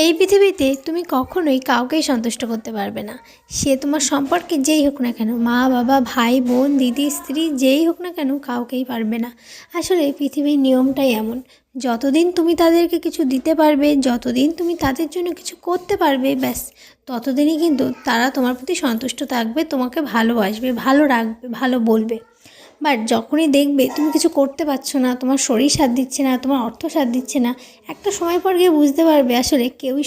এই পৃথিবীতে তুমি কখনোই কাউকেই সন্তুষ্ট করতে পারবে না। সে তোমার সম্পর্কে যেই হোক না কেন, মা বাবা ভাই বোন দিদি স্ত্রী যেই হোক না কেন, কাউকেই পারবে না। আসলে পৃথিবীর নিয়মটাই এমন। যতদিন তুমি তাদেরকে কিছু দিতে পারবে, যতদিন তুমি তাদের জন্য কিছু করতে পারবে, ব্যাস ততদিনই কিন্তু তারা তোমার প্রতি সন্তুষ্ট থাকবে, তোমাকে ভালোবাসবে, ভালো রাখবে, ভালো বলবে। বাট যখনই দেখবে তুমি কিছু করতে পারছো না, তোমার শরীর সাথ দিচ্ছে না, তোমার অর্থ সাথ দিচ্ছে না, একটা সময় পর গিয়ে বুঝতে পারবে আসলে কেউই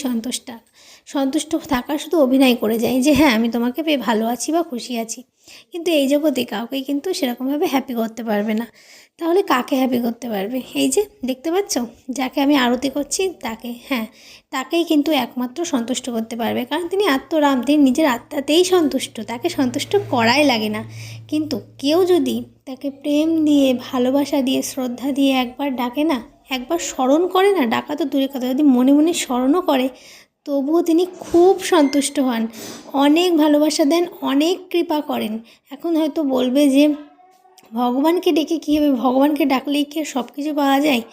সন্তুষ্ট থাকা শুধু অভিনয় করে যায় যে হ্যাঁ আমি তোমাকে পেয়ে ভালো আছি বা খুশি আছি। কিন্তু এই জগতে কাউকেই কিন্তু সেরকমভাবে হ্যাপি করতে পারবে না। তাহলে কাকে হ্যাপি করতে পারবে? এই যে দেখতে পাচ্ছ, যাকে আমি আরতি করছি তাকে, হ্যাঁ তাকেই কিন্তু একমাত্র সন্তুষ্ট করতে পারবে, কারণ তিনি আত্মরাম, তিনি নিজের আত্মাতেই সন্তুষ্ট, তাকে সন্তুষ্ট করাই লাগে না। কিন্তু কেউ যদি তাকে প্রেম দিয়ে, ভালোবাসা দিয়ে, শ্রদ্ধা দিয়ে একবার ডাকে না, একবার স্মরণ করে না, ডাকা তো দূরের কথা, যদি মনে মনে স্মরণও করে, তবুও তিনি খুব সন্তুষ্ট হন, অনেক ভালোবাসা দেন, অনেক কৃপা করেন। এখন হয়তো বলবে যে ভগবানকে ডেকে কী হবে, ভগবানকে ডাকলেই কি সব কিছু পাওয়া যায়?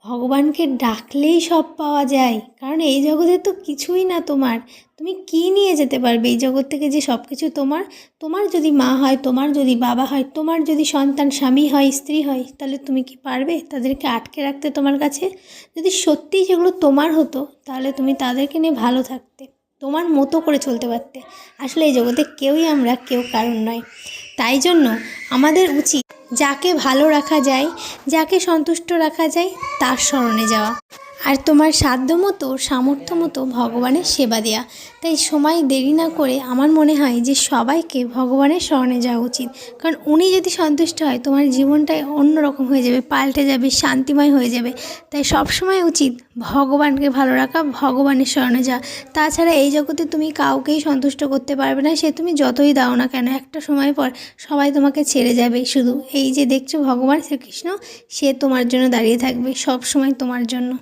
ভগবানকে ডাকলেই সব পাওয়া যায়, কারণ এই জগতে তো কিছুই না তোমার। তুমি কি নিয়ে যেতে পারবে এই জগৎ থেকে যে সব কিছু তোমার? তোমার যদি মা হয়, তোমার যদি বাবা হয়, তোমার যদি সন্তান স্বামী হয়, স্ত্রী হয়, তাহলে তুমি কি পারবে তাদেরকে আটকে রাখতে তোমার কাছে? যদি সত্যিই সেগুলো তোমার হতো, তাহলে তুমি তাদেরকে নিয়ে ভালো থাকতে, তোমার মতো করে চলতে পারতে। আসলে এই জগতে কেউই আমরা কেউ কারণ নয়। তাই জন্য আমাদের উচিত যাকে ভালো রাখা যায়, যাকে সন্তুষ্ট রাখা যায়, তার শরণে যাওয়া, আর তোমার সাধ্য মতো, সামর্থ্য মতো ভগবানের সেবা দেওয়া। তাই সময় দেরি না করে আমার মনে হয় যে সবাইকে ভগবানের শরণে যাওয়া উচিত, কারণ উনি যদি সন্তুষ্ট হয় তোমার জীবনটাই অন্যরকম হয়ে যাবে, পাল্টে যাবে, শান্তিময় হয়ে যাবে। তাই সবসময় উচিত ভগবানকে ভালো রাখা, ভগবানের শরণে যাওয়া। তাছাড়া এই জগতে তুমি কাউকেই সন্তুষ্ট করতে পারবে না, সে তুমি যতই দাও না কেন, একটা সময় পর সবাই তোমাকে ছেড়ে যাবে। শুধু এই যে দেখছো ভগবান শ্রীকৃষ্ণ, সে তোমার জন্য দাঁড়িয়ে থাকবে, সব সময় তোমার জন্য।